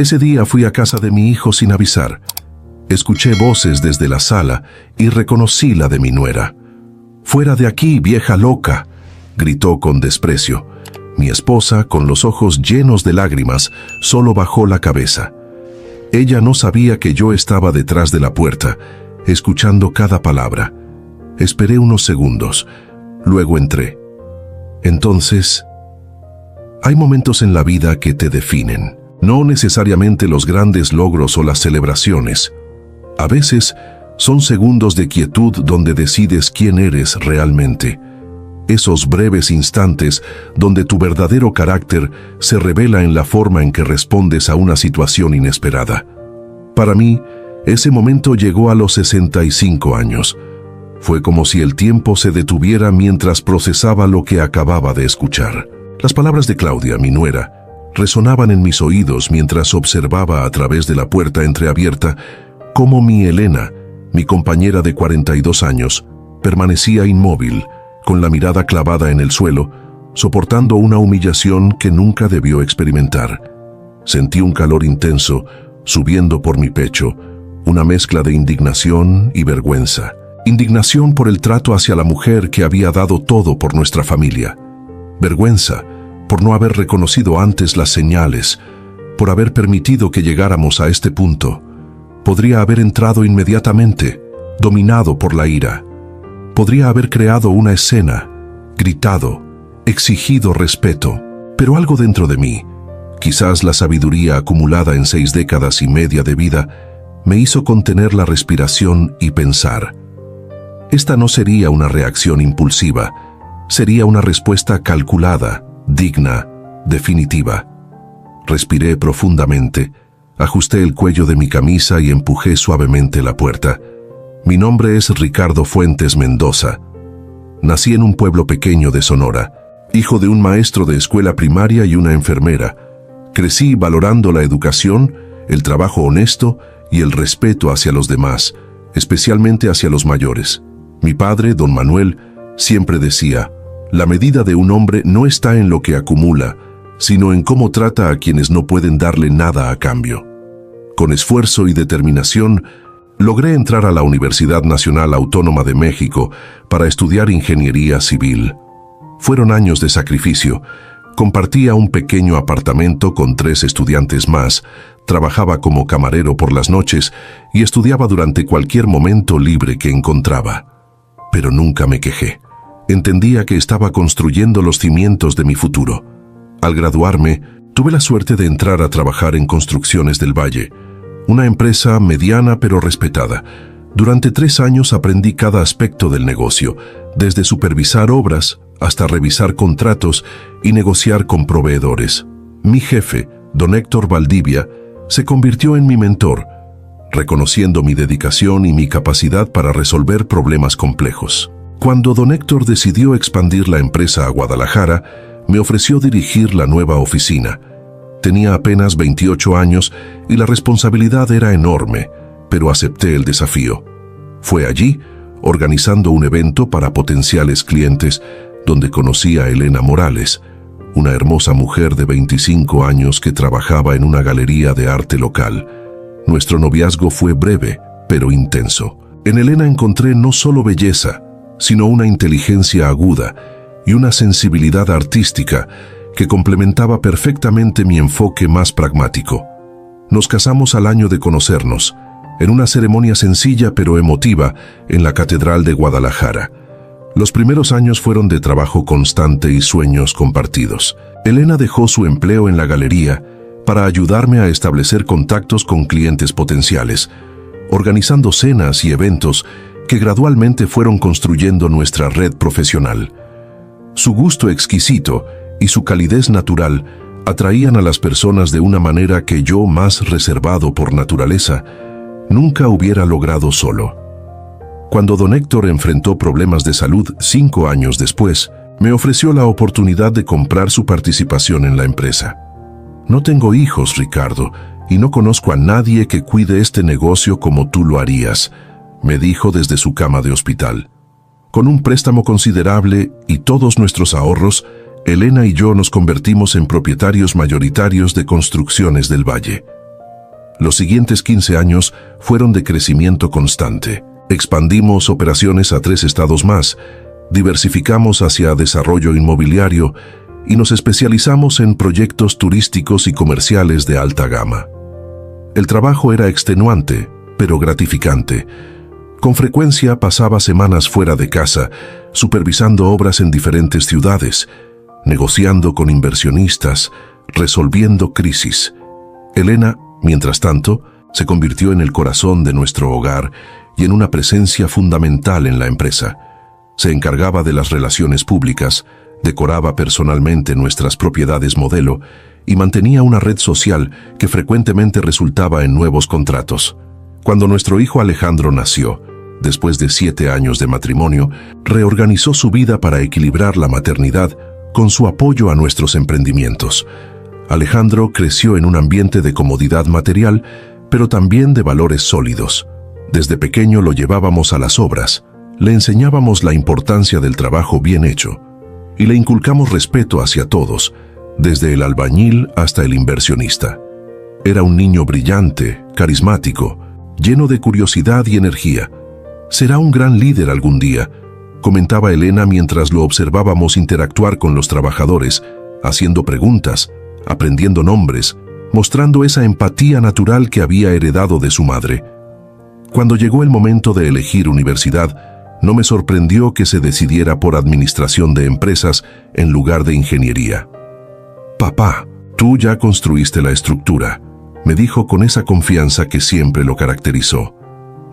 Ese día fui a casa de mi hijo sin avisar. Escuché voces desde la sala y reconocí la de mi nuera. «¡Fuera de aquí, vieja loca!», gritó con desprecio. Mi esposa, con los ojos llenos de lágrimas, solo bajó la cabeza. Ella no sabía que yo estaba detrás de la puerta, escuchando cada palabra. Esperé unos segundos, luego entré. Entonces, hay momentos en la vida que te definen. No necesariamente los grandes logros o las celebraciones. A veces, son segundos de quietud donde decides quién eres realmente. Esos breves instantes donde tu verdadero carácter se revela en la forma en que respondes a una situación inesperada. Para mí, ese momento llegó a los 65 años. Fue como si el tiempo se detuviera mientras procesaba lo que acababa de escuchar. Las palabras de Claudia, mi nuera, resonaban en mis oídos mientras observaba a través de la puerta entreabierta cómo mi Elena, mi compañera de 42 años, permanecía inmóvil, con la mirada clavada en el suelo, soportando una humillación que nunca debió experimentar. Sentí un calor intenso subiendo por mi pecho, una mezcla de indignación y vergüenza. Indignación por el trato hacia la mujer que había dado todo por nuestra familia. Vergüenza por no haber reconocido antes las señales, por haber permitido que llegáramos a este punto. Podría haber entrado inmediatamente, dominado por la ira. Podría haber creado una escena, gritado, exigido respeto, pero algo dentro de mí, quizás la sabiduría acumulada en 6 décadas y media de vida, me hizo contener la respiración y pensar. Esta no sería una reacción impulsiva, sería una respuesta calculada, digna, definitiva. Respiré profundamente, ajusté el cuello de mi camisa y empujé suavemente la puerta. Mi nombre es Ricardo Fuentes Mendoza. Nací en un pueblo pequeño de Sonora, hijo de un maestro de escuela primaria y una enfermera. Crecí valorando la educación, el trabajo honesto y el respeto hacia los demás, especialmente hacia los mayores. Mi padre, don Manuel, siempre decía, la medida de un hombre no está en lo que acumula, sino en cómo trata a quienes no pueden darle nada a cambio. Con esfuerzo y determinación, logré entrar a la Universidad Nacional Autónoma de México para estudiar ingeniería civil. Fueron años de sacrificio. Compartía un pequeño apartamento con 3 estudiantes más, trabajaba como camarero por las noches y estudiaba durante cualquier momento libre que encontraba. Pero nunca me quejé. Entendía que estaba construyendo los cimientos de mi futuro. Al graduarme, tuve la suerte de entrar a trabajar en Construcciones del Valle, una empresa mediana pero respetada. Durante 3 años aprendí cada aspecto del negocio, desde supervisar obras hasta revisar contratos y negociar con proveedores. Mi jefe, don Héctor Valdivia, se convirtió en mi mentor, reconociendo mi dedicación y mi capacidad para resolver problemas complejos. Cuando don Héctor decidió expandir la empresa a Guadalajara, me ofreció dirigir la nueva oficina. Tenía apenas 28 años y la responsabilidad era enorme, pero acepté el desafío. Fue allí, organizando un evento para potenciales clientes, donde conocí a Elena Morales, una hermosa mujer de 25 años que trabajaba en una galería de arte local. Nuestro noviazgo fue breve, pero intenso. En Elena encontré no solo belleza, sino una inteligencia aguda y una sensibilidad artística que complementaba perfectamente mi enfoque más pragmático. Nos casamos al año de conocernos, en una ceremonia sencilla pero emotiva en la Catedral de Guadalajara. Los primeros años fueron de trabajo constante y sueños compartidos. Elena dejó su empleo en la galería para ayudarme a establecer contactos con clientes potenciales, organizando cenas y eventos que gradualmente fueron construyendo nuestra red profesional. Su gusto exquisito y su calidez natural atraían a las personas de una manera que yo, más reservado por naturaleza, nunca hubiera logrado solo. Cuando don Héctor enfrentó problemas de salud 5 años después, me ofreció la oportunidad de comprar su participación en la empresa. No tengo hijos, Ricardo, y no conozco a nadie que cuide este negocio como tú lo harías, me dijo desde su cama de hospital. Con un préstamo considerable y todos nuestros ahorros, Elena y yo nos convertimos en propietarios mayoritarios de Construcciones del Valle. Los siguientes 15 años fueron de crecimiento constante. Expandimos operaciones a 3 estados más, diversificamos hacia desarrollo inmobiliario y nos especializamos en proyectos turísticos y comerciales de alta gama. El trabajo era extenuante, pero gratificante. Con frecuencia pasaba semanas fuera de casa, supervisando obras en diferentes ciudades, negociando con inversionistas, resolviendo crisis. Elena, mientras tanto, se convirtió en el corazón de nuestro hogar y en una presencia fundamental en la empresa. Se encargaba de las relaciones públicas, decoraba personalmente nuestras propiedades modelo y mantenía una red social que frecuentemente resultaba en nuevos contratos. Cuando nuestro hijo Alejandro nació, después de 7 años de matrimonio, reorganizó su vida para equilibrar la maternidad con su apoyo a nuestros emprendimientos. Alejandro creció en un ambiente de comodidad material, pero también de valores sólidos. Desde pequeño lo llevábamos a las obras, le enseñábamos la importancia del trabajo bien hecho y le inculcamos respeto hacia todos, desde el albañil hasta el inversionista. Era un niño brillante, carismático, lleno de curiosidad y energía. Será un gran líder algún día, comentaba Elena mientras lo observábamos interactuar con los trabajadores, haciendo preguntas, aprendiendo nombres, mostrando esa empatía natural que había heredado de su madre. Cuando llegó el momento de elegir universidad, no me sorprendió que se decidiera por administración de empresas en lugar de ingeniería. «Papá, tú ya construiste la estructura», me dijo con esa confianza que siempre lo caracterizó.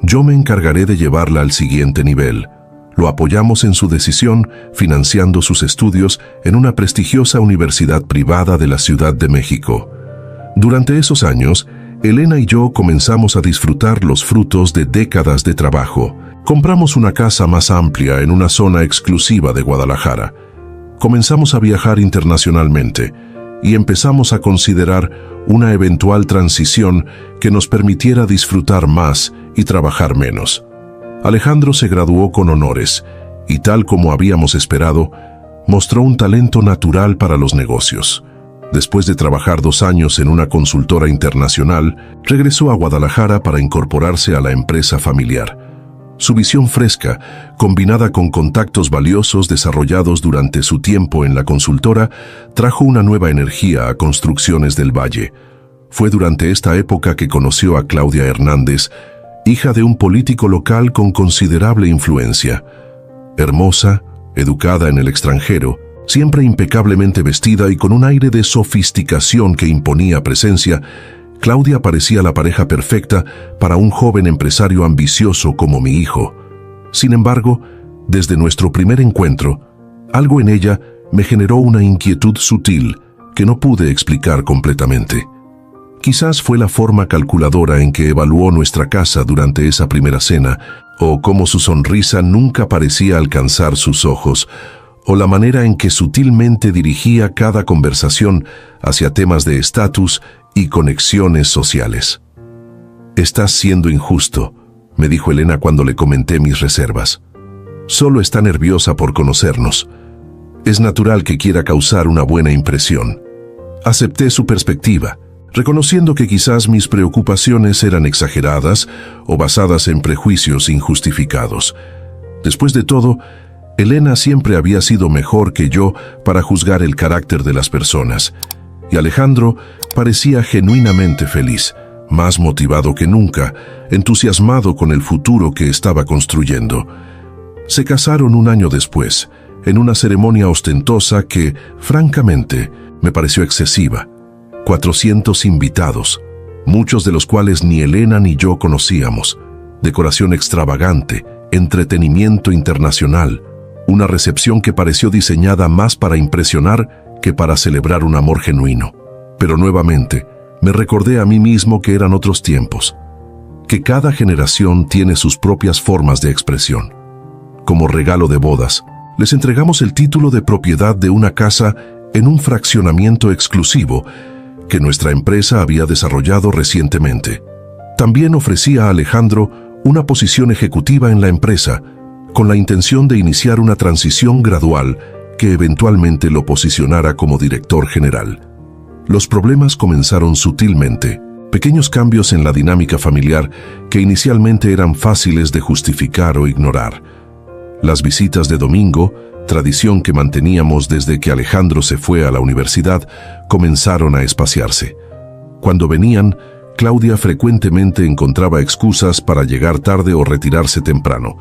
«Yo me encargaré de llevarla al siguiente nivel». Lo apoyamos en su decisión, financiando sus estudios en una prestigiosa universidad privada de la Ciudad de México. Durante esos años, Elena y yo comenzamos a disfrutar los frutos de décadas de trabajo. Compramos una casa más amplia en una zona exclusiva de Guadalajara. Comenzamos a viajar internacionalmente y empezamos a considerar una eventual transición que nos permitiera disfrutar más y trabajar menos. Alejandro se graduó con honores y, tal como habíamos esperado, mostró un talento natural para los negocios. Después de trabajar 2 años en una consultora internacional, regresó a Guadalajara para incorporarse a la empresa familiar. Su visión fresca, combinada con contactos valiosos desarrollados durante su tiempo en la consultora, trajo una nueva energía a Construcciones del Valle. Fue durante esta época que conoció a Claudia Hernández, hija de un político local con considerable influencia. Hermosa, educada en el extranjero, siempre impecablemente vestida y con un aire de sofisticación que imponía presencia, Claudia parecía la pareja perfecta para un joven empresario ambicioso como mi hijo. Sin embargo, desde nuestro primer encuentro, algo en ella me generó una inquietud sutil que no pude explicar completamente. Quizás fue la forma calculadora en que evaluó nuestra casa durante esa primera cena, o cómo su sonrisa nunca parecía alcanzar sus ojos, o la manera en que sutilmente dirigía cada conversación hacia temas de estatus y conexiones sociales. «Estás siendo injusto», me dijo Elena cuando le comenté mis reservas. «Solo está nerviosa por conocernos. Es natural que quiera causar una buena impresión». Acepté su perspectiva, reconociendo que quizás mis preocupaciones eran exageradas o basadas en prejuicios injustificados. Después de todo, Elena siempre había sido mejor que yo para juzgar el carácter de las personas, y Alejandro parecía genuinamente feliz, más motivado que nunca, entusiasmado con el futuro que estaba construyendo. Se casaron 1 año después, en una ceremonia ostentosa que, francamente, me pareció excesiva. 400 invitados, muchos de los cuales ni Elena ni yo conocíamos, decoración extravagante, entretenimiento internacional, una recepción que pareció diseñada más para impresionar que para celebrar un amor genuino. Pero nuevamente, me recordé a mí mismo que eran otros tiempos, que cada generación tiene sus propias formas de expresión. Como regalo de bodas, les entregamos el título de propiedad de una casa en un fraccionamiento exclusivo que nuestra empresa había desarrollado recientemente. También ofrecía a Alejandro una posición ejecutiva en la empresa, con la intención de iniciar una transición gradual que eventualmente lo posicionara como director general. Los problemas comenzaron sutilmente, Pequeños cambios en la dinámica familiar que inicialmente eran fáciles de justificar o ignorar. Las visitas de domingo, tradición que manteníamos desde que Alejandro se fue a la universidad, comenzaron a espaciarse. Cuando venían, Claudia frecuentemente encontraba excusas para llegar tarde o retirarse temprano.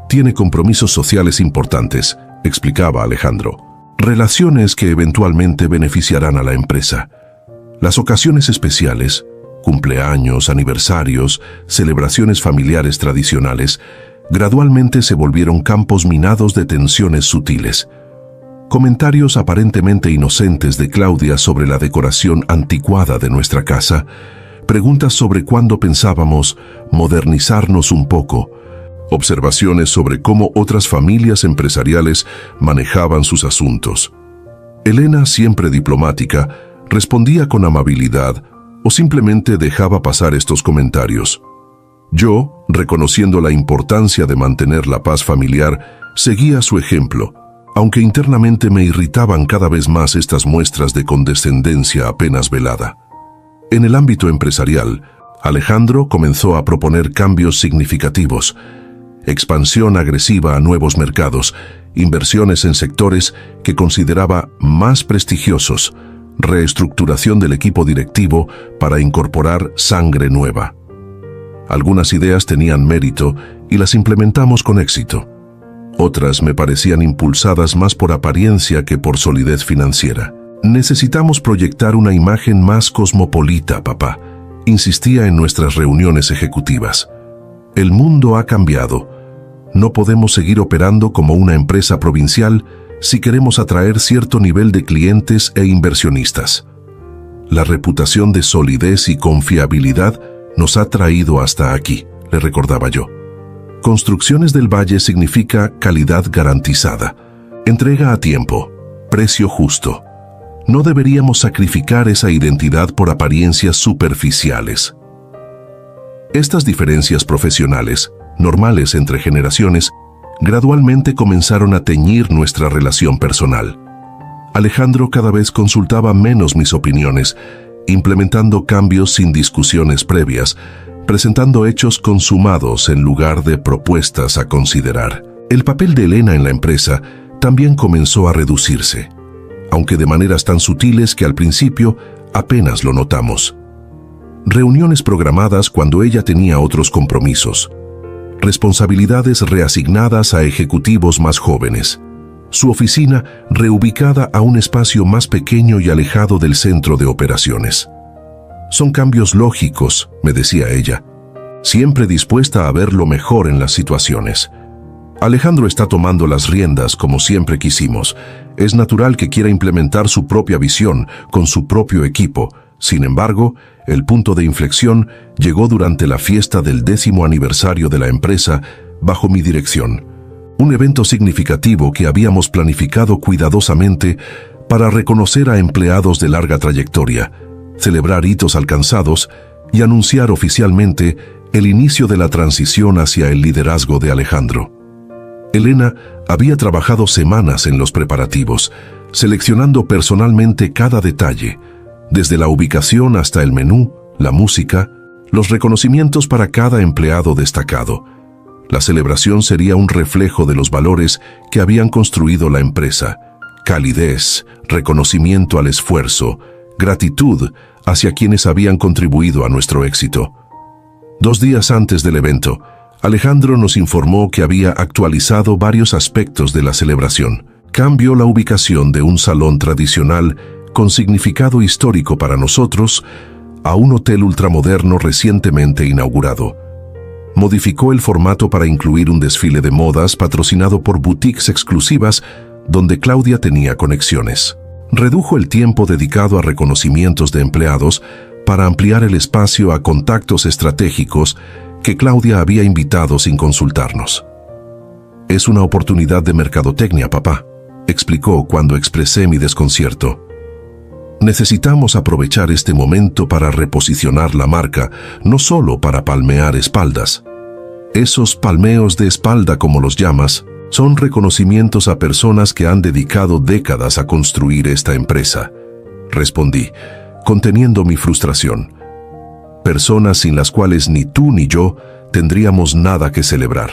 Tiene compromisos sociales importantes, explicaba Alejandro. Relaciones que eventualmente beneficiarán a la empresa. Las ocasiones especiales, cumpleaños, aniversarios, celebraciones familiares tradicionales, gradualmente se volvieron campos minados de tensiones sutiles. Comentarios aparentemente inocentes de Claudia sobre la decoración anticuada de nuestra casa, preguntas sobre cuándo pensábamos modernizarnos un poco, observaciones sobre cómo otras familias empresariales manejaban sus asuntos. Elena, siempre diplomática, respondía con amabilidad o simplemente dejaba pasar estos comentarios. Yo, reconociendo la importancia de mantener la paz familiar, seguía su ejemplo, aunque internamente me irritaban cada vez más estas muestras de condescendencia apenas velada. En el ámbito empresarial, Alejandro comenzó a proponer cambios significativos: expansión agresiva a nuevos mercados, inversiones en sectores que consideraba más prestigiosos, reestructuración del equipo directivo para incorporar sangre nueva. Algunas ideas tenían mérito y las implementamos con éxito. Otras me parecían impulsadas más por apariencia que por solidez financiera. Necesitamos proyectar una imagen más cosmopolita, papá, insistía en nuestras reuniones ejecutivas. El mundo ha cambiado. No podemos seguir operando como una empresa provincial si queremos atraer cierto nivel de clientes e inversionistas. La reputación de solidez y confiabilidad nos ha traído hasta aquí, le recordaba yo. Construcciones del Valle significa calidad garantizada, entrega a tiempo, precio justo. No deberíamos sacrificar esa identidad por apariencias superficiales. Estas diferencias profesionales, normales entre generaciones, gradualmente comenzaron a teñir nuestra relación personal. Alejandro cada vez consultaba menos mis opiniones, implementando cambios sin discusiones previas, presentando hechos consumados en lugar de propuestas a considerar. El papel de Elena en la empresa también comenzó a reducirse, aunque de maneras tan sutiles que al principio apenas lo notamos. Reuniones programadas cuando ella tenía otros compromisos. Responsabilidades reasignadas a ejecutivos más jóvenes. Su oficina reubicada a un espacio más pequeño y alejado del centro de operaciones. Son cambios lógicos, me decía ella, siempre dispuesta a ver lo mejor en las situaciones. Alejandro está tomando las riendas como siempre quisimos. Es natural que quiera implementar su propia visión con su propio equipo. Sin embargo, el punto de inflexión llegó durante la fiesta del 10º aniversario de la empresa bajo mi dirección. Un evento significativo que habíamos planificado cuidadosamente para reconocer a empleados de larga trayectoria, celebrar hitos alcanzados y anunciar oficialmente el inicio de la transición hacia el liderazgo de Alejandro. Elena había trabajado semanas en los preparativos, seleccionando personalmente cada detalle, desde la ubicación hasta el menú, la música, los reconocimientos para cada empleado destacado. La celebración sería un reflejo de los valores que habían construido la empresa: calidez, reconocimiento al esfuerzo, gratitud hacia quienes habían contribuido a nuestro éxito. 2 días antes del evento, Alejandro nos informó que había actualizado varios aspectos de la celebración. Cambió la ubicación de un salón tradicional con significado histórico para nosotros a un hotel ultramoderno recientemente inaugurado. Modificó el formato para incluir un desfile de modas patrocinado por boutiques exclusivas donde Claudia tenía conexiones. Redujo el tiempo dedicado a reconocimientos de empleados para ampliar el espacio a contactos estratégicos que Claudia había invitado sin consultarnos. «Es una oportunidad de mercadotecnia, papá», explicó cuando expresé mi desconcierto. «Necesitamos aprovechar este momento para reposicionar la marca, no solo para palmear espaldas. Esos palmeos de espalda, como los llamas, son reconocimientos a personas que han dedicado décadas a construir esta empresa», respondí, conteniendo mi frustración. personas sin las cuales ni tú ni yo tendríamos nada que celebrar.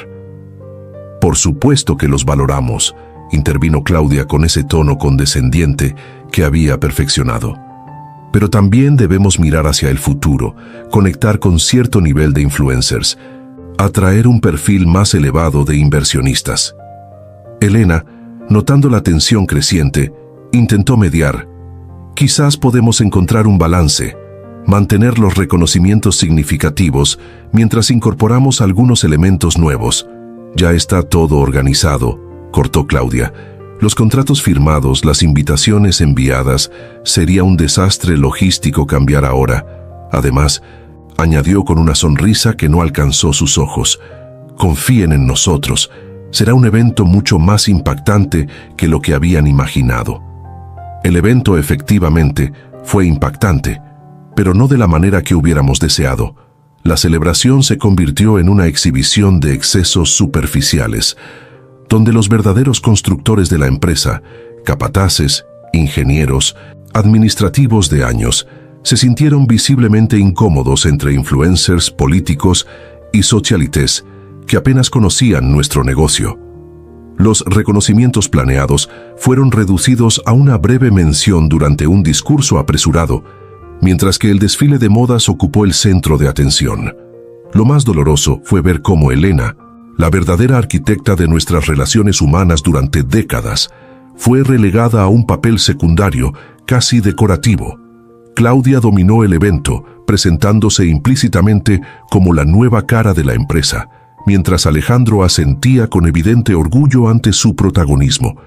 Por supuesto que los valoramos, intervino Claudia con ese tono condescendiente que había perfeccionado. Pero también debemos mirar hacia el futuro, conectar con cierto nivel de influencers, atraer un perfil más elevado de inversionistas. Elena, notando la tensión creciente, intentó mediar. Quizás podemos encontrar un balance, mantener los reconocimientos significativos mientras incorporamos algunos elementos nuevos. Ya está todo organizado, cortó Claudia. Los contratos firmados, las invitaciones enviadas, sería un desastre logístico cambiar ahora. Además, añadió con una sonrisa que no alcanzó sus ojos, confíen en nosotros, será un evento mucho más impactante que lo que habían imaginado. El evento efectivamente fue impactante, pero no de la manera que hubiéramos deseado. La celebración se convirtió en una exhibición de excesos superficiales, donde los verdaderos constructores de la empresa, capataces, ingenieros, administrativos de años, se sintieron visiblemente incómodos entre influencers, políticos y socialites que apenas conocían nuestro negocio. Los reconocimientos planeados fueron reducidos a una breve mención durante un discurso apresurado, mientras que el desfile de modas ocupó el centro de atención. Lo más doloroso fue ver cómo Elena, la verdadera arquitecta de nuestras relaciones humanas durante décadas, fue relegada a un papel secundario, casi decorativo. Claudia dominó el evento, presentándose implícitamente como la nueva cara de la empresa, mientras Alejandro asentía con evidente orgullo ante su protagonismo.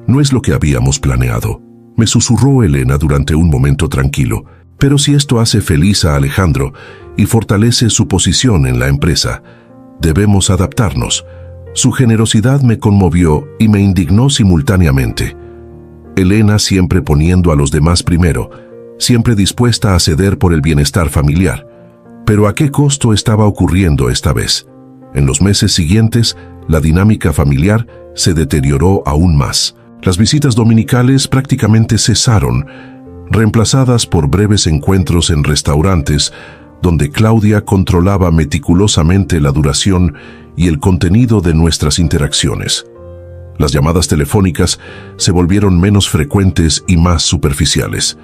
No es lo que habíamos planeado, me susurró Elena durante un momento tranquilo, pero si esto hace feliz a Alejandro y fortalece su posición en la empresa, debemos adaptarnos. Su generosidad me conmovió y me indignó simultáneamente. Elena siempre poniendo a los demás primero, siempre dispuesta a ceder por el bienestar familiar. Pero ¿a qué costo estaba ocurriendo esta vez? En los meses siguientes, la dinámica familiar se deterioró aún más. Las visitas dominicales prácticamente cesaron, reemplazadas por breves encuentros en restaurantes, donde Claudia controlaba meticulosamente la duración y el contenido de nuestras interacciones. Las llamadas telefónicas se volvieron menos frecuentes y más superficiales.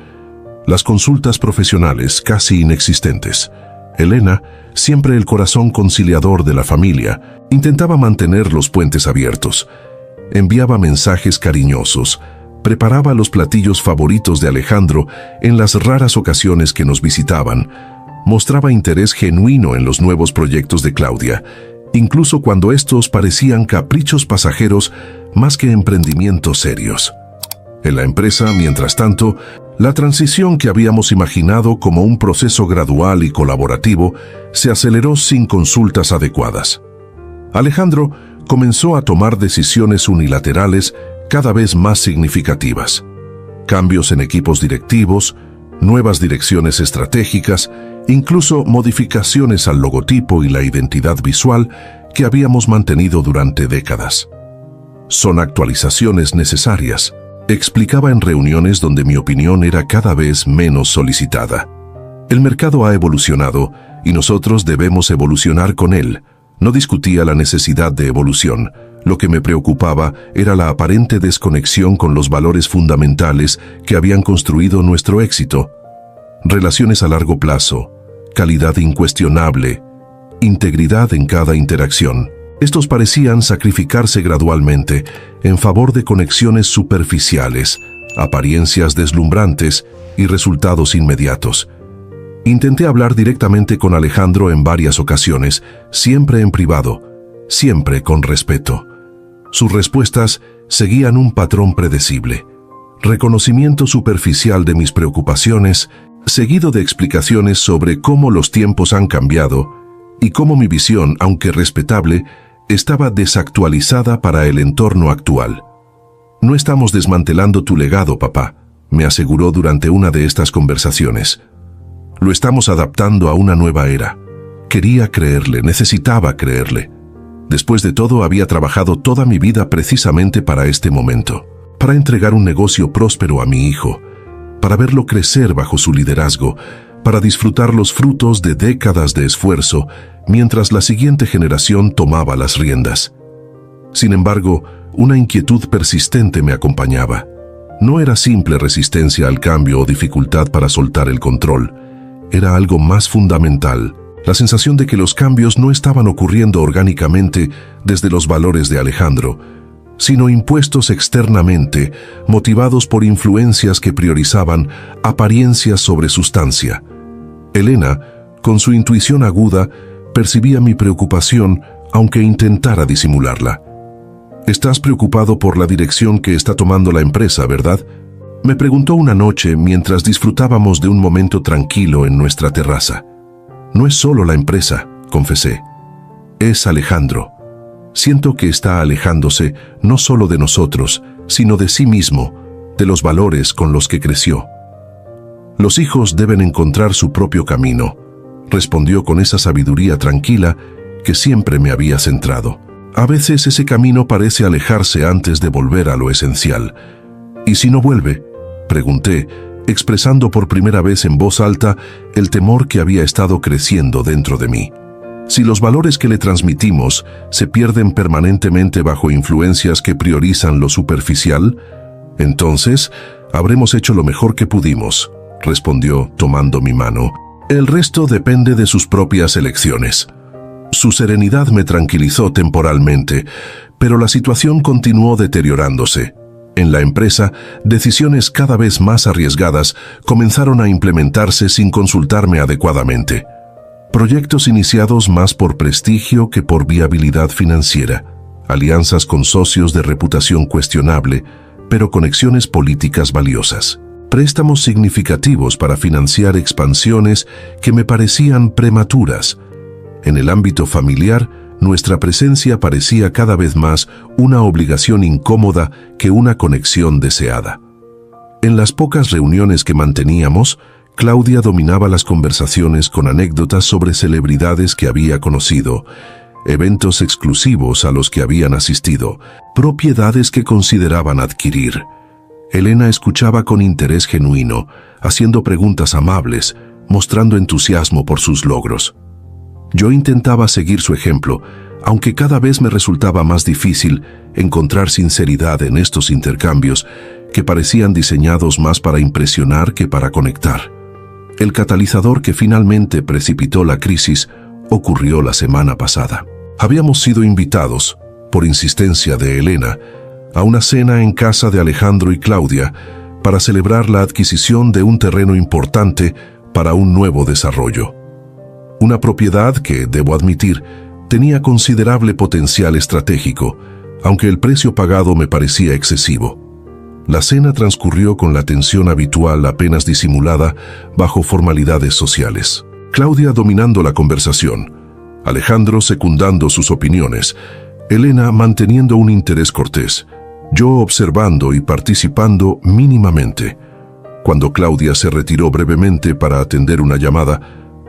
Las consultas profesionales casi inexistentes. Elena, siempre el corazón conciliador de la familia, intentaba mantener los puentes abiertos. Enviaba mensajes cariñosos, preparaba los platillos favoritos de Alejandro en las raras ocasiones que nos visitaban, mostraba interés genuino en los nuevos proyectos de Claudia, incluso cuando estos parecían caprichos pasajeros más que emprendimientos serios. En la empresa, mientras tanto, la transición que habíamos imaginado como un proceso gradual y colaborativo se aceleró sin consultas adecuadas. Alejandro comenzó a tomar decisiones unilaterales cada vez más significativas. Cambios en equipos directivos, nuevas direcciones estratégicas, incluso modificaciones al logotipo y la identidad visual que habíamos mantenido durante décadas. Son actualizaciones necesarias, explicaba en reuniones donde mi opinión era cada vez menos solicitada. El mercado ha evolucionado y nosotros debemos evolucionar con él. No discutía la necesidad de evolución. Lo que me preocupaba era la aparente desconexión con los valores fundamentales que habían construido nuestro éxito. Relaciones a largo plazo, calidad incuestionable, integridad en cada interacción. Estos parecían sacrificarse gradualmente en favor de conexiones superficiales, apariencias deslumbrantes y resultados inmediatos. Intenté hablar directamente con Alejandro en varias ocasiones, siempre en privado, siempre con respeto. Sus respuestas seguían un patrón predecible. Reconocimiento superficial de mis preocupaciones, seguido de explicaciones sobre cómo los tiempos han cambiado y cómo mi visión, aunque respetable, estaba desactualizada para el entorno actual. No estamos desmantelando tu legado, papá, me aseguró durante una de estas conversaciones. Lo estamos adaptando a una nueva era. Quería creerle, necesitaba creerle. Después de todo, había trabajado toda mi vida precisamente para este momento, para entregar un negocio próspero a mi hijo, para verlo crecer bajo su liderazgo, para disfrutar los frutos de décadas de esfuerzo mientras la siguiente generación tomaba las riendas. Sin embargo, una inquietud persistente me acompañaba. No era simple resistencia al cambio o dificultad para soltar el control. Era algo más fundamental, la sensación de que los cambios no estaban ocurriendo orgánicamente desde los valores de Alejandro, sino impuestos externamente, motivados por influencias que priorizaban apariencias sobre sustancia. Elena, con su intuición aguda, percibía mi preocupación, aunque intentara disimularla. «Estás preocupado por la dirección que está tomando la empresa, ¿verdad?», me preguntó una noche mientras disfrutábamos de un momento tranquilo en nuestra terraza. «No es solo la empresa», confesé. «Es Alejandro. Siento que está alejándose no solo de nosotros, sino de sí mismo, de los valores con los que creció». «Los hijos deben encontrar su propio camino», respondió con esa sabiduría tranquila que siempre me había centrado. «A veces ese camino parece alejarse antes de volver a lo esencial. ¿Y si no vuelve?», pregunté, expresando por primera vez en voz alta el temor que había estado creciendo dentro de mí. «Si los valores que le transmitimos se pierden permanentemente bajo influencias que priorizan lo superficial, entonces habremos hecho lo mejor que pudimos», respondió tomando mi mano. «El resto depende de sus propias elecciones». Su serenidad me tranquilizó temporalmente, pero la situación continuó deteriorándose. En la empresa, decisiones cada vez más arriesgadas comenzaron a implementarse sin consultarme adecuadamente. Proyectos iniciados más por prestigio que por viabilidad financiera, alianzas con socios de reputación cuestionable, pero conexiones políticas valiosas. Préstamos significativos para financiar expansiones que me parecían prematuras. En el ámbito familiar, nuestra presencia parecía cada vez más una obligación incómoda que una conexión deseada. En las pocas reuniones que manteníamos, Claudia dominaba las conversaciones con anécdotas sobre celebridades que había conocido, eventos exclusivos a los que habían asistido, propiedades que consideraban adquirir. Elena escuchaba con interés genuino, haciendo preguntas amables, mostrando entusiasmo por sus logros. Yo intentaba seguir su ejemplo, aunque cada vez me resultaba más difícil encontrar sinceridad en estos intercambios que parecían diseñados más para impresionar que para conectar. El catalizador que finalmente precipitó la crisis ocurrió la semana pasada. Habíamos sido invitados, por insistencia de Elena, a una cena en casa de Alejandro y Claudia para celebrar la adquisición de un terreno importante para un nuevo desarrollo. Una propiedad que, debo admitir, tenía considerable potencial estratégico, aunque el precio pagado me parecía excesivo. La cena transcurrió con la tensión habitual apenas disimulada bajo formalidades sociales. Claudia dominando la conversación, Alejandro secundando sus opiniones, Elena manteniendo un interés cortés, yo observando y participando mínimamente. Cuando Claudia se retiró brevemente para atender una llamada,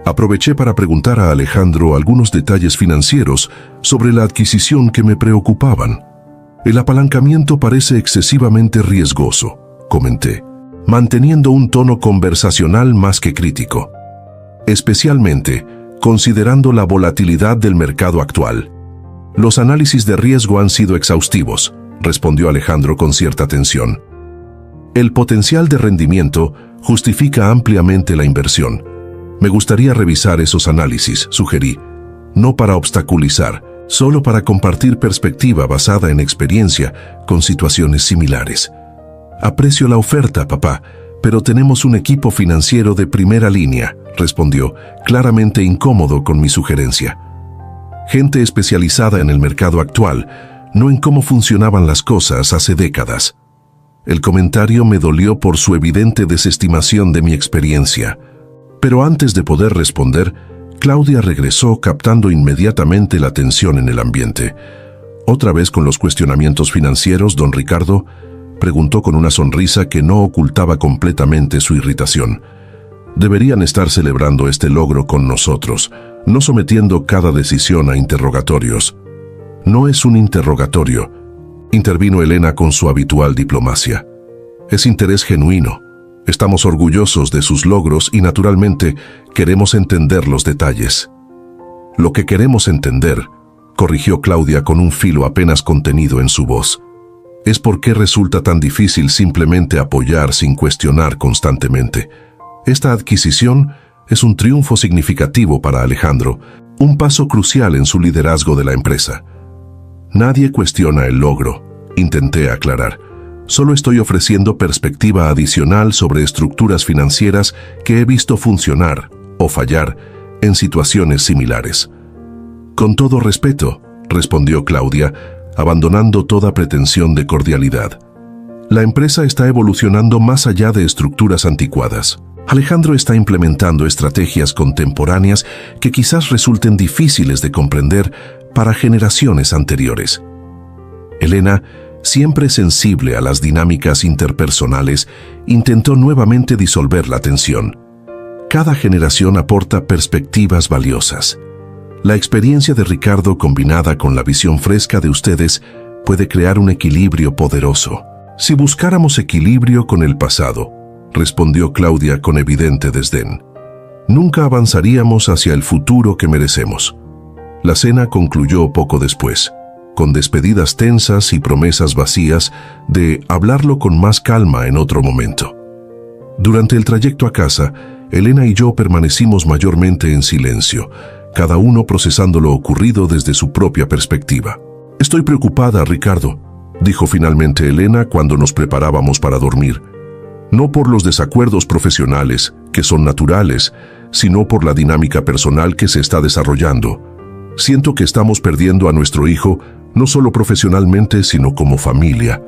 aproveché para preguntar a Alejandro algunos detalles financieros sobre la adquisición que me preocupaban. «El apalancamiento parece excesivamente riesgoso», comenté, manteniendo un tono conversacional más que crítico. «Especialmente considerando la volatilidad del mercado actual. Los análisis de riesgo han sido exhaustivos», respondió Alejandro con cierta tensión. «El potencial de rendimiento justifica ampliamente la inversión. Me gustaría revisar esos análisis», sugerí, no para obstaculizar, solo para compartir perspectiva basada en experiencia con situaciones similares. «Aprecio la oferta, papá, pero tenemos un equipo financiero de primera línea», respondió, claramente incómodo con mi sugerencia. «Gente especializada en el mercado actual, no en cómo funcionaban las cosas hace décadas». El comentario me dolió por su evidente desestimación de mi experiencia. Pero antes de poder responder, Claudia regresó captando inmediatamente la tensión en el ambiente. «¿Otra vez con los cuestionamientos financieros, don Ricardo?», preguntó con una sonrisa que no ocultaba completamente su irritación. «Deberían estar celebrando este logro con nosotros, no sometiendo cada decisión a interrogatorios». «No es un interrogatorio», intervino Elena con su habitual diplomacia. «Es interés genuino. Estamos orgullosos de sus logros y naturalmente queremos entender los detalles. Lo que queremos entender, corrigió Claudia con un filo apenas contenido en su voz, es por qué resulta tan difícil simplemente apoyar sin cuestionar constantemente. Esta adquisición es un triunfo significativo para Alejandro, un paso crucial en su liderazgo de la empresa. Nadie cuestiona el logro, intenté aclarar. Solo estoy ofreciendo perspectiva adicional sobre estructuras financieras que he visto funcionar o fallar en situaciones similares. Con todo respeto, respondió Claudia, abandonando toda pretensión de cordialidad. La empresa está evolucionando más allá de estructuras anticuadas. Alejandro está implementando estrategias contemporáneas que quizás resulten difíciles de comprender para generaciones anteriores. Elena, siempre sensible a las dinámicas interpersonales, intentó nuevamente disolver la tensión. Cada generación aporta perspectivas valiosas. La experiencia de Ricardo combinada con la visión fresca de ustedes puede crear un equilibrio poderoso. Si buscáramos equilibrio con el pasado, respondió Claudia con evidente desdén, nunca avanzaríamos hacia el futuro que merecemos. La cena concluyó poco después, con despedidas tensas y promesas vacías de hablarlo con más calma en otro momento. Durante el trayecto a casa, Elena y yo permanecimos mayormente en silencio, cada uno procesando lo ocurrido desde su propia perspectiva. Estoy preocupada, Ricardo, dijo finalmente Elena cuando nos preparábamos para dormir. No por los desacuerdos profesionales, que son naturales, sino por la dinámica personal que se está desarrollando. Siento que estamos perdiendo a nuestro hijo, no solo profesionalmente, sino como familia.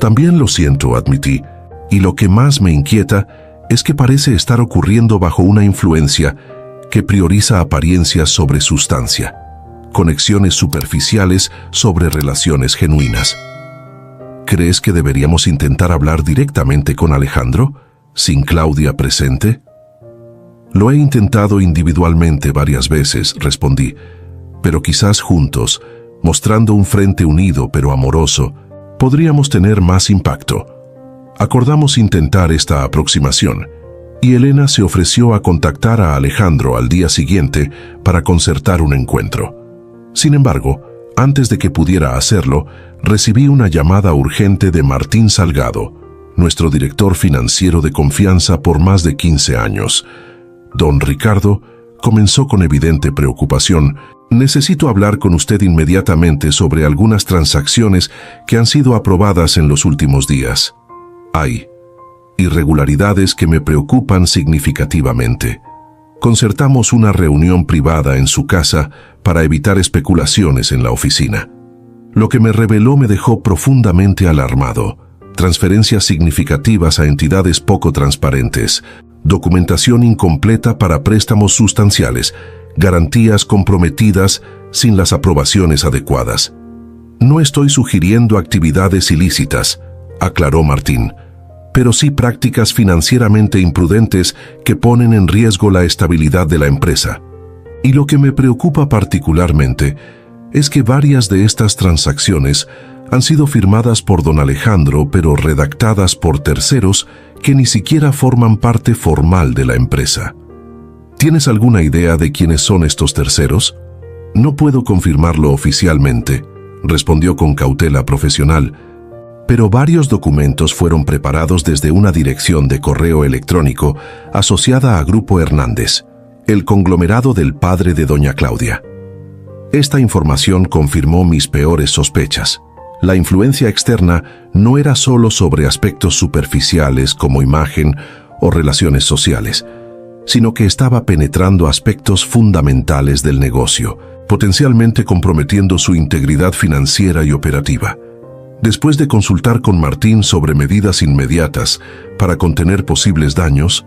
También lo siento, admití, y lo que más me inquieta es que parece estar ocurriendo bajo una influencia que prioriza apariencias sobre sustancia, conexiones superficiales sobre relaciones genuinas. ¿Crees que deberíamos intentar hablar directamente con Alejandro, sin Claudia presente? Lo he intentado individualmente varias veces, respondí, pero quizás juntos, mostrando un frente unido pero amoroso, podríamos tener más impacto. Acordamos intentar esta aproximación, y Elena se ofreció a contactar a Alejandro al día siguiente para concertar un encuentro. Sin embargo, antes de que pudiera hacerlo, recibí una llamada urgente de Martín Salgado, nuestro director financiero de confianza por más de 15 años. Don Ricardo, comenzó con evidente preocupación, necesito hablar con usted inmediatamente sobre algunas transacciones que han sido aprobadas en los últimos días. Hay irregularidades que me preocupan significativamente. Concertamos una reunión privada en su casa para evitar especulaciones en la oficina. Lo que me reveló me dejó profundamente alarmado. Transferencias significativas a entidades poco transparentes, documentación incompleta para préstamos sustanciales, garantías comprometidas sin las aprobaciones adecuadas. No estoy sugiriendo actividades ilícitas, aclaró Martín, pero sí prácticas financieramente imprudentes que ponen en riesgo la estabilidad de la empresa. Y lo que me preocupa particularmente es que varias de estas transacciones han sido firmadas por don Alejandro, pero redactadas por terceros que ni siquiera forman parte formal de la empresa. ¿Tienes alguna idea de quiénes son estos terceros? No puedo confirmarlo oficialmente, respondió con cautela profesional, pero varios documentos fueron preparados desde una dirección de correo electrónico asociada a Grupo Hernández, el conglomerado del padre de doña Claudia. Esta información confirmó mis peores sospechas. La influencia externa no era solo sobre aspectos superficiales como imagen o relaciones sociales, sino que estaba penetrando aspectos fundamentales del negocio, potencialmente comprometiendo su integridad financiera y operativa. Después de consultar con Martín sobre medidas inmediatas para contener posibles daños,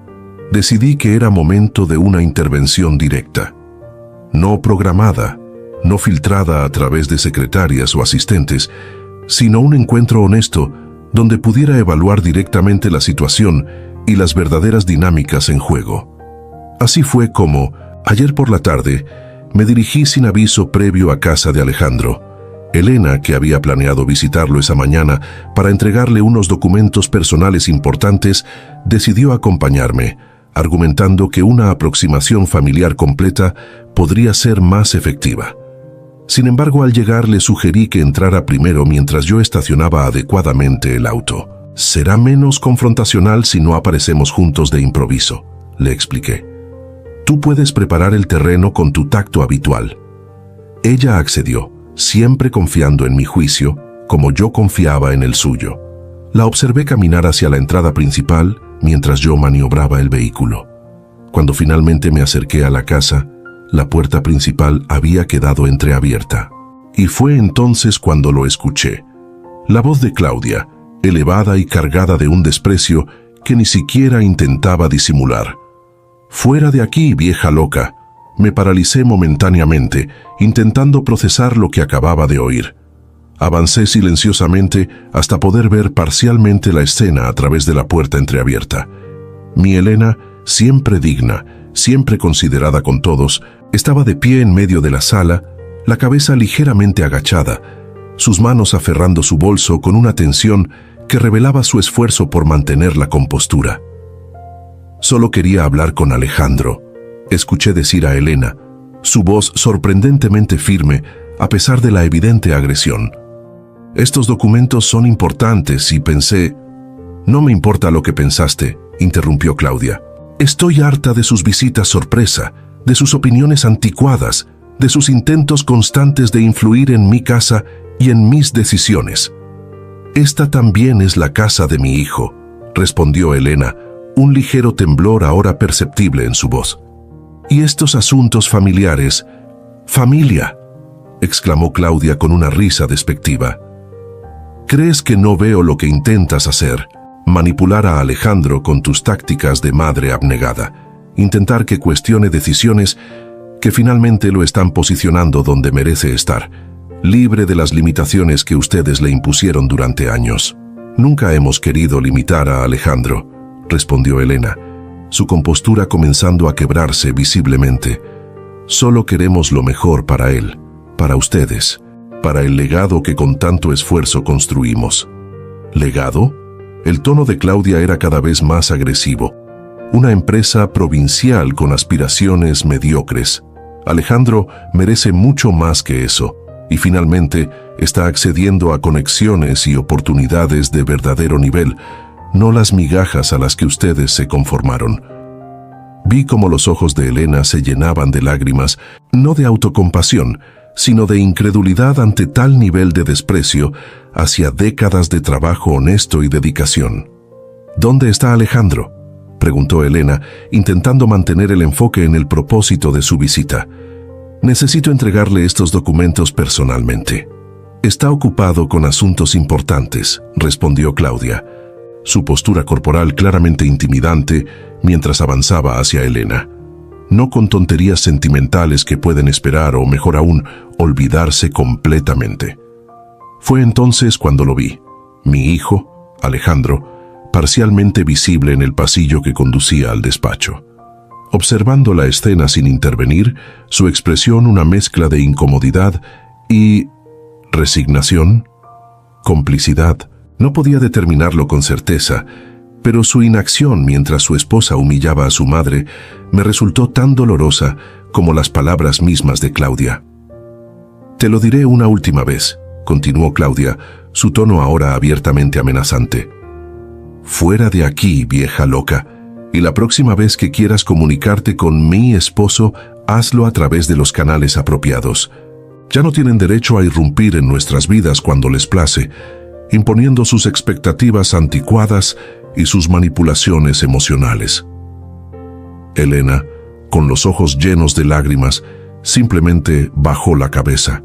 decidí que era momento de una intervención directa. No programada, no filtrada a través de secretarias o asistentes, sino un encuentro honesto donde pudiera evaluar directamente la situación y las verdaderas dinámicas en juego. Así fue como, ayer por la tarde, me dirigí sin aviso previo a casa de Alejandro. Elena, que había planeado visitarlo esa mañana para entregarle unos documentos personales importantes, decidió acompañarme, argumentando que una aproximación familiar completa podría ser más efectiva. Sin embargo, al llegar le sugerí que entrara primero mientras yo estacionaba adecuadamente el auto. «Será menos confrontacional si no aparecemos juntos de improviso», le expliqué. «Tú puedes preparar el terreno con tu tacto habitual». Ella accedió, siempre confiando en mi juicio, como yo confiaba en el suyo. La observé caminar hacia la entrada principal mientras yo maniobraba el vehículo. Cuando finalmente me acerqué a la casa, la puerta principal había quedado entreabierta. Y fue entonces cuando lo escuché. La voz de Claudia, elevada y cargada de un desprecio que ni siquiera intentaba disimular. «Fuera de aquí, vieja loca». Me paralicé momentáneamente, intentando procesar lo que acababa de oír. Avancé silenciosamente hasta poder ver parcialmente la escena a través de la puerta entreabierta. Mi Elena, siempre digna, siempre considerada con todos, estaba de pie en medio de la sala, la cabeza ligeramente agachada, sus manos aferrando su bolso con una tensión que revelaba su esfuerzo por mantener la compostura. «Solo quería hablar con Alejandro», escuché decir a Elena, su voz sorprendentemente firme a pesar de la evidente agresión. «Estos documentos son importantes y pensé...» «No me importa lo que pensaste», interrumpió Claudia. «Estoy harta de sus visitas sorpresa, de sus opiniones anticuadas, de sus intentos constantes de influir en mi casa y en mis decisiones». «Esta también es la casa de mi hijo», respondió Elena, un ligero temblor ahora perceptible en su voz. «Y estos asuntos familiares...» «Familia», exclamó Claudia con una risa despectiva. «¿Crees que no veo lo que intentas hacer? Manipular a Alejandro con tus tácticas de madre abnegada. Intentar que cuestione decisiones que finalmente lo están posicionando donde merece estar, libre de las limitaciones que ustedes le impusieron durante años». «Nunca hemos querido limitar a Alejandro», respondió Elena, su compostura comenzando a quebrarse visiblemente. «Solo queremos lo mejor para él, para ustedes, para el legado que con tanto esfuerzo construimos». «¿Legado?». El tono de Claudia era cada vez más agresivo. «Una empresa provincial con aspiraciones mediocres. Alejandro merece mucho más que eso, y finalmente está accediendo a conexiones y oportunidades de verdadero nivel, no las migajas a las que ustedes se conformaron». Vi cómo los ojos de Elena se llenaban de lágrimas, no de autocompasión, sino de incredulidad ante tal nivel de desprecio hacia décadas de trabajo honesto y dedicación. «¿Dónde está Alejandro?», preguntó Elena, intentando mantener el enfoque en el propósito de su visita. «Necesito entregarle estos documentos personalmente». «Está ocupado con asuntos importantes», respondió Claudia, su postura corporal claramente intimidante mientras avanzaba hacia Elena. No con tonterías sentimentales que pueden esperar o, mejor aún, olvidarse completamente. Fue entonces cuando lo vi, mi hijo, Alejandro, parcialmente visible en el pasillo que conducía al despacho. Observando la escena sin intervenir, su expresión una mezcla de incomodidad y resignación, complicidad. No podía determinarlo con certeza, pero su inacción mientras su esposa humillaba a su madre me resultó tan dolorosa como las palabras mismas de Claudia. «Te lo diré una última vez», continuó Claudia, su tono ahora abiertamente amenazante. «Fuera de aquí, vieja loca, y la próxima vez que quieras comunicarte con mi esposo, hazlo a través de los canales apropiados. Ya no tienen derecho a irrumpir en nuestras vidas cuando les place, imponiendo sus expectativas anticuadas y sus manipulaciones emocionales». Elena, con los ojos llenos de lágrimas, simplemente bajó la cabeza.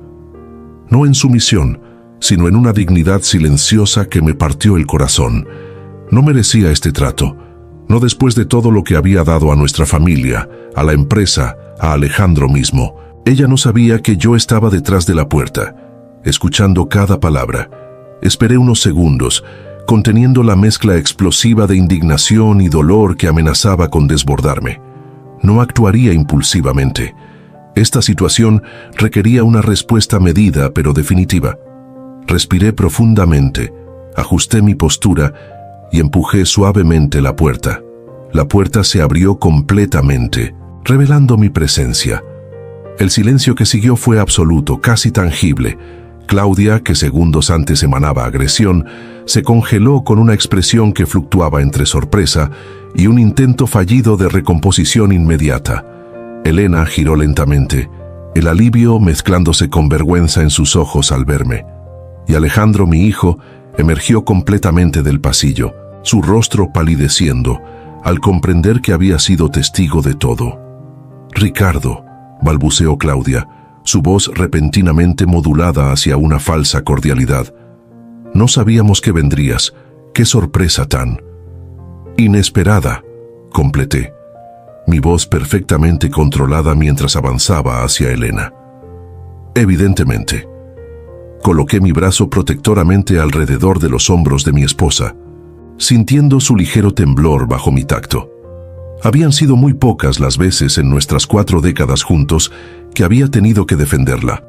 No en sumisión, sino en una dignidad silenciosa que me partió el corazón. No merecía este trato, no después de todo lo que había dado a nuestra familia, a la empresa, a Alejandro mismo. Ella no sabía que yo estaba detrás de la puerta, escuchando cada palabra. Esperé unos segundos, conteniendo la mezcla explosiva de indignación y dolor que amenazaba con desbordarme. No actuaría impulsivamente. Esta situación requería una respuesta medida pero definitiva. Respiré profundamente, ajusté mi postura y empujé suavemente la puerta. La puerta se abrió completamente, revelando mi presencia. El silencio que siguió fue absoluto, casi tangible. Claudia, que segundos antes emanaba agresión, se congeló con una expresión que fluctuaba entre sorpresa y un intento fallido de recomposición inmediata. Elena giró lentamente, el alivio mezclándose con vergüenza en sus ojos al verme. Y Alejandro, mi hijo, emergió completamente del pasillo, su rostro palideciendo, al comprender que había sido testigo de todo. «Ricardo», balbuceó Claudia, su voz repentinamente modulada hacia una falsa cordialidad. «No sabíamos que vendrías. ¡Qué sorpresa tan inesperada!», completé, mi voz perfectamente controlada mientras avanzaba hacia Elena. Evidentemente. Coloqué mi brazo protectoramente alrededor de los hombros de mi esposa, sintiendo su ligero temblor bajo mi tacto. Habían sido muy pocas las veces en nuestras 4 décadas juntos que había tenido que defenderla.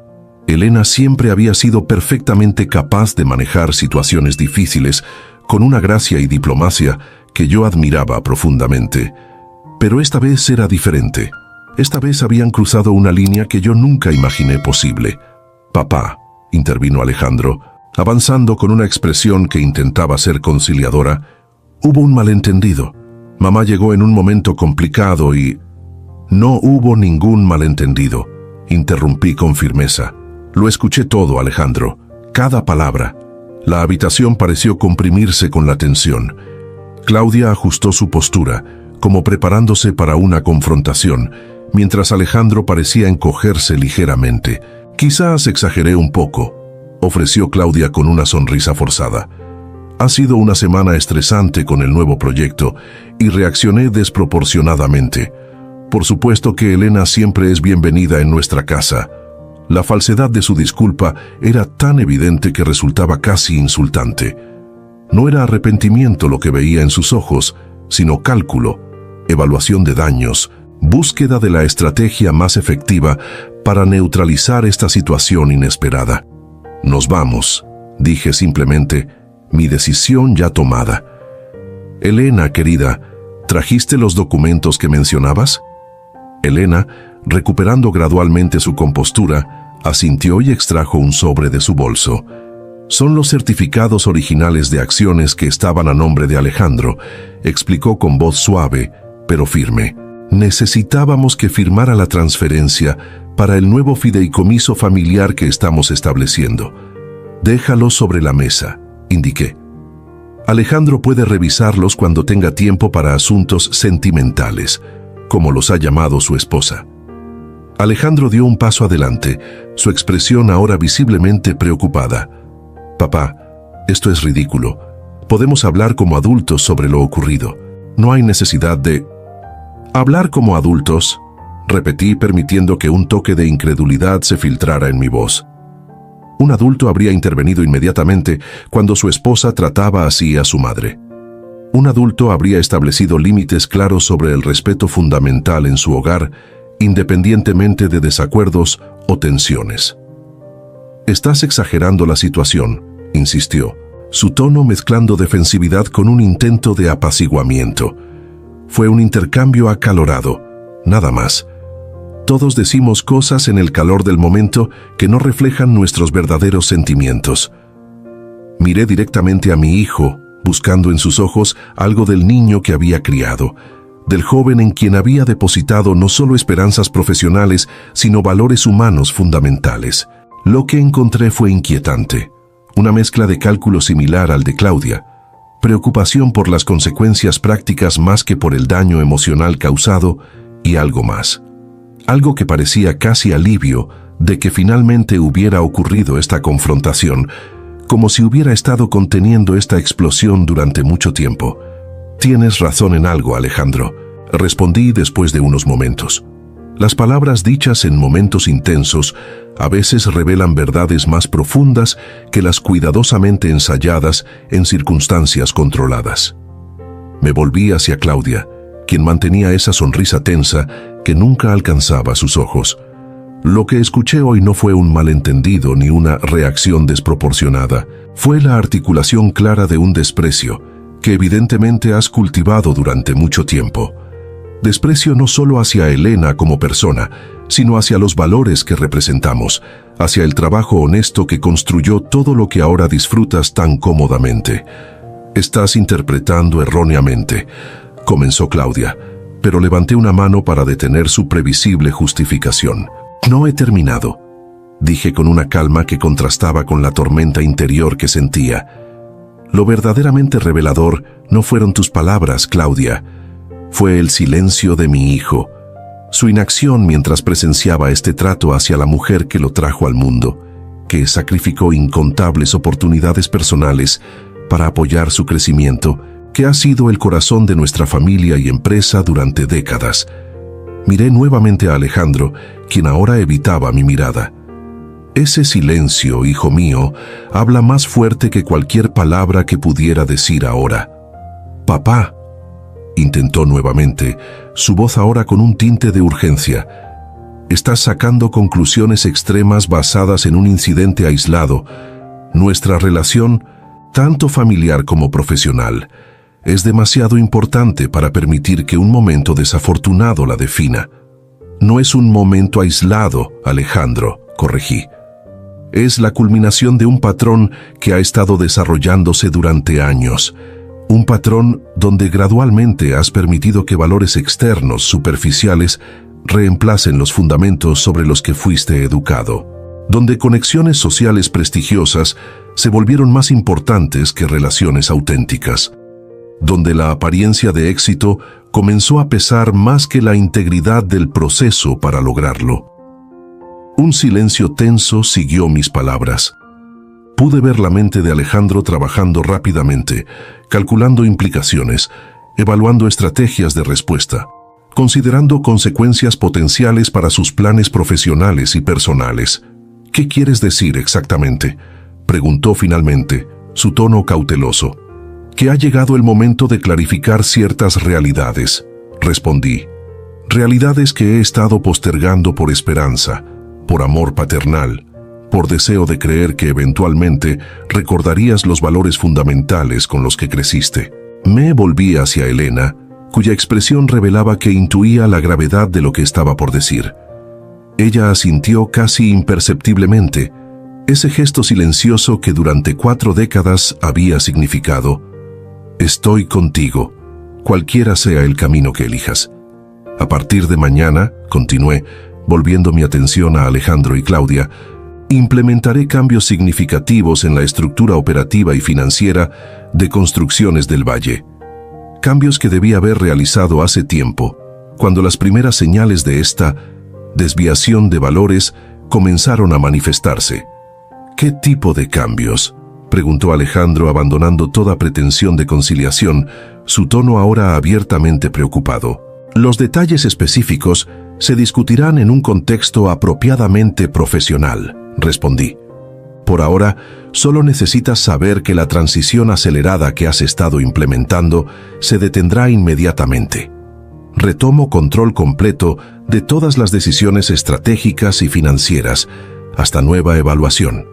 Elena siempre había sido perfectamente capaz de manejar situaciones difíciles con una gracia y diplomacia que yo admiraba profundamente. Pero esta vez era diferente. Esta vez habían cruzado una línea que yo nunca imaginé posible. «Papá», intervino Alejandro, avanzando con una expresión que intentaba ser conciliadora, «hubo un malentendido. Mamá llegó en un momento complicado y...». «No hubo ningún malentendido», interrumpí con firmeza. «Lo escuché todo, Alejandro, cada palabra». La habitación pareció comprimirse con la tensión. Claudia ajustó su postura, como preparándose para una confrontación, mientras Alejandro parecía encogerse ligeramente. «Quizás exageré un poco», ofreció Claudia con una sonrisa forzada. «Ha sido una semana estresante con el nuevo proyecto y reaccioné desproporcionadamente. Por supuesto que Elena siempre es bienvenida en nuestra casa». La falsedad de su disculpa era tan evidente que resultaba casi insultante. No era arrepentimiento lo que veía en sus ojos, sino cálculo, evaluación de daños, búsqueda de la estrategia más efectiva para neutralizar esta situación inesperada. «Nos vamos», dije simplemente, mi decisión ya tomada. «Elena, querida, ¿trajiste los documentos que mencionabas?». Elena, recuperando gradualmente su compostura, asintió y extrajo un sobre de su bolso. «Son los certificados originales de acciones que estaban a nombre de Alejandro», explicó con voz suave, pero firme. «Necesitábamos que firmara la transferencia para el nuevo fideicomiso familiar que estamos estableciendo. Déjalos sobre la mesa», indiqué. «Alejandro puede revisarlos cuando tenga tiempo para asuntos sentimentales», como los ha llamado su esposa. Alejandro dio un paso adelante, su expresión ahora visiblemente preocupada. «Papá, esto es ridículo. Podemos hablar como adultos sobre lo ocurrido. No hay necesidad de...». «Hablar como adultos», repetí permitiendo que un toque de incredulidad se filtrara en mi voz. Un adulto habría intervenido inmediatamente cuando su esposa trataba así a su madre. Un adulto habría establecido límites claros sobre el respeto fundamental en su hogar, independientemente de desacuerdos o tensiones. «Estás exagerando la situación», insistió, su tono mezclando defensividad con un intento de apaciguamiento. Fue un intercambio acalorado, nada más. Todos decimos cosas en el calor del momento que no reflejan nuestros verdaderos sentimientos. Miré directamente a mi hijo, buscando en sus ojos algo del niño que había criado, del joven en quien había depositado no solo esperanzas profesionales, sino valores humanos fundamentales. Lo que encontré fue inquietante, una mezcla de cálculo similar al de Claudia, preocupación por las consecuencias prácticas más que por el daño emocional causado, y algo más. Algo que parecía casi alivio de que finalmente hubiera ocurrido esta confrontación, como si hubiera estado conteniendo esta explosión durante mucho tiempo. «Tienes razón en algo, Alejandro», respondí después de unos momentos. Las palabras dichas en momentos intensos a veces revelan verdades más profundas que las cuidadosamente ensayadas en circunstancias controladas. Me volví hacia Claudia, quien mantenía esa sonrisa tensa que nunca alcanzaba sus ojos. Lo que escuché hoy no fue un malentendido ni una reacción desproporcionada. Fue la articulación clara de un desprecio que evidentemente has cultivado durante mucho tiempo. Desprecio no solo hacia Elena como persona, sino hacia los valores que representamos, hacia el trabajo honesto que construyó todo lo que ahora disfrutas tan cómodamente. Estás interpretando erróneamente, comenzó Claudia, pero levanté una mano para detener su previsible justificación. No he terminado, dije con una calma que contrastaba con la tormenta interior que sentía. Lo verdaderamente revelador no fueron tus palabras, Claudia. Fue el silencio de mi hijo, su inacción mientras presenciaba este trato hacia la mujer que lo trajo al mundo, que sacrificó incontables oportunidades personales para apoyar su crecimiento, que ha sido el corazón de nuestra familia y empresa durante décadas. Miré nuevamente a Alejandro, quien ahora evitaba mi mirada. Ese silencio, hijo mío, habla más fuerte que cualquier palabra que pudiera decir ahora. Papá, intentó nuevamente, su voz ahora con un tinte de urgencia. Estás sacando conclusiones extremas basadas en un incidente aislado. Nuestra relación, tanto familiar como profesional, es demasiado importante para permitir que un momento desafortunado la defina. No es un momento aislado, Alejandro, corregí. Es la culminación de un patrón que ha estado desarrollándose durante años. Un patrón donde gradualmente has permitido que valores externos, superficiales, reemplacen los fundamentos sobre los que fuiste educado. Donde conexiones sociales prestigiosas se volvieron más importantes que relaciones auténticas. Donde la apariencia de éxito comenzó a pesar más que la integridad del proceso para lograrlo. Un silencio tenso siguió mis palabras. Pude ver la mente de Alejandro trabajando rápidamente, calculando implicaciones, evaluando estrategias de respuesta, considerando consecuencias potenciales para sus planes profesionales y personales. ¿Qué quieres decir exactamente?, preguntó finalmente, su tono cauteloso. Que ha llegado el momento de clarificar ciertas realidades, respondí. Realidades que he estado postergando por esperanza, por amor paternal, por deseo de creer que eventualmente recordarías los valores fundamentales con los que creciste. Me volví hacia Elena, cuya expresión revelaba que intuía la gravedad de lo que estaba por decir. Ella asintió casi imperceptiblemente, ese gesto silencioso que durante 4 décadas había significado: estoy contigo, cualquiera sea el camino que elijas. A partir de mañana, continué, volviendo mi atención a Alejandro y Claudia, implementaré cambios significativos en la estructura operativa y financiera de Construcciones del Valle. Cambios que debía haber realizado hace tiempo, cuando las primeras señales de esta desviación de valores comenzaron a manifestarse. ¿Qué tipo de cambios?, preguntó Alejandro, abandonando toda pretensión de conciliación, su tono ahora abiertamente preocupado. Los detalles específicos se discutirán en un contexto apropiadamente profesional, respondí. Por ahora, solo necesitas saber que la transición acelerada que has estado implementando se detendrá inmediatamente. Retomo control completo de todas las decisiones estratégicas y financieras, hasta nueva evaluación.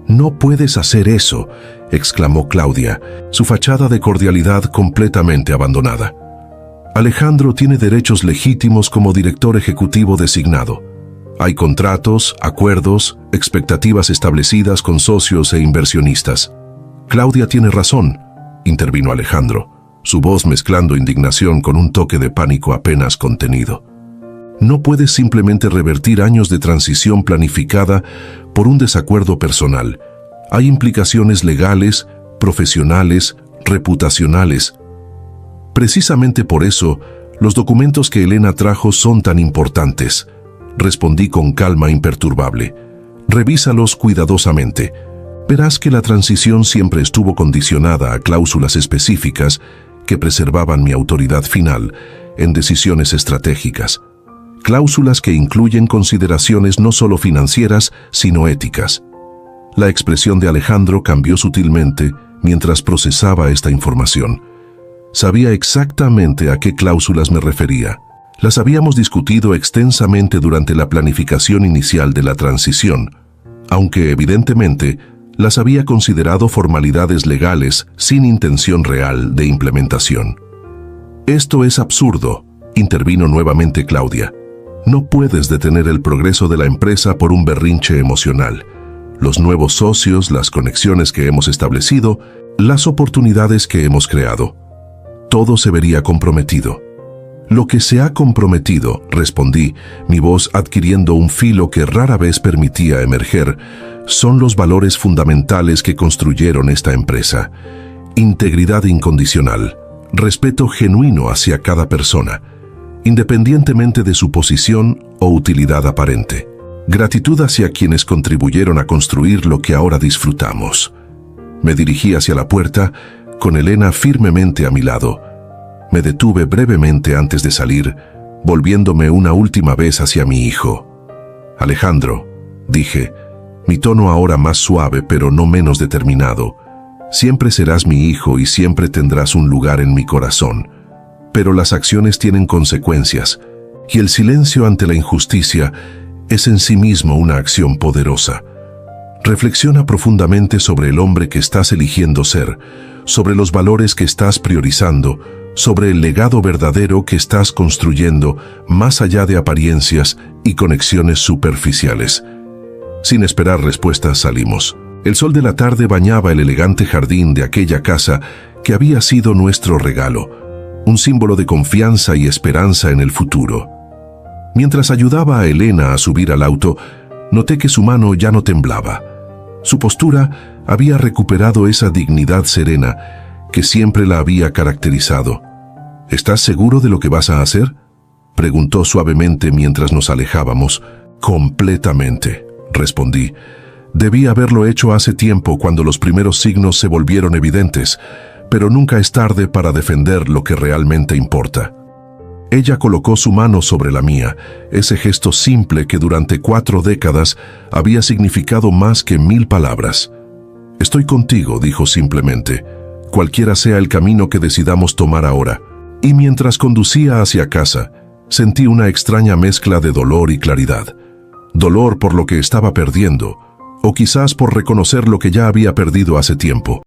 No puedes hacer eso, exclamó Claudia, su fachada de cordialidad completamente abandonada. Alejandro tiene derechos legítimos como director ejecutivo designado. Hay contratos, acuerdos, expectativas establecidas con socios e inversionistas. Claudia tiene razón, intervino Alejandro, su voz mezclando indignación con un toque de pánico apenas contenido. No puedes simplemente revertir años de transición planificada por un desacuerdo personal. Hay implicaciones legales, profesionales, reputacionales. Precisamente por eso, los documentos que Elena trajo son tan importantes, respondí con calma imperturbable. Revísalos cuidadosamente. Verás que la transición siempre estuvo condicionada a cláusulas específicas que preservaban mi autoridad final en decisiones estratégicas. Cláusulas que incluyen consideraciones no solo financieras, sino éticas. La expresión de Alejandro cambió sutilmente mientras procesaba esta información. Sabía exactamente a qué cláusulas me refería. Las habíamos discutido extensamente durante la planificación inicial de la transición, aunque evidentemente las había considerado formalidades legales sin intención real de implementación. «Esto es absurdo», intervino nuevamente Claudia. «No puedes detener el progreso de la empresa por un berrinche emocional. Los nuevos socios, las conexiones que hemos establecido, las oportunidades que hemos creado. Todo se vería comprometido». «Lo que se ha comprometido», respondí, mi voz adquiriendo un filo que rara vez permitía emerger, «son los valores fundamentales que construyeron esta empresa. Integridad incondicional, respeto genuino hacia cada persona, independientemente de su posición o utilidad aparente. Gratitud hacia quienes contribuyeron a construir lo que ahora disfrutamos». Me dirigí hacia la puerta, con Elena firmemente a mi lado. Me detuve brevemente antes de salir, volviéndome una última vez hacia mi hijo. «Alejandro», dije, mi tono ahora más suave pero no menos determinado, «siempre serás mi hijo y siempre tendrás un lugar en mi corazón. Pero las acciones tienen consecuencias, y el silencio ante la injusticia es en sí mismo una acción poderosa. Reflexiona profundamente sobre el hombre que estás eligiendo ser, sobre los valores que estás priorizando, sobre el legado verdadero que estás construyendo más allá de apariencias y conexiones superficiales». Sin esperar respuestas salimos. El sol de la tarde bañaba el elegante jardín de aquella casa que había sido nuestro regalo, un símbolo de confianza y esperanza en el futuro. Mientras ayudaba a Elena a subir al auto, noté que su mano ya no temblaba. Su postura había recuperado esa dignidad serena que siempre la había caracterizado. «¿Estás seguro de lo que vas a hacer?», preguntó suavemente mientras nos alejábamos. «Completamente», respondí. «Debí haberlo hecho hace tiempo cuando los primeros signos se volvieron evidentes, pero nunca es tarde para defender lo que realmente importa». Ella colocó su mano sobre la mía, ese gesto simple que durante 4 décadas había significado más que 1000 palabras. «Estoy contigo», dijo simplemente, «cualquiera sea el camino que decidamos tomar ahora». Y mientras conducía hacia casa, sentí una extraña mezcla de dolor y claridad. Dolor por lo que estaba perdiendo, o quizás por reconocer lo que ya había perdido hace tiempo.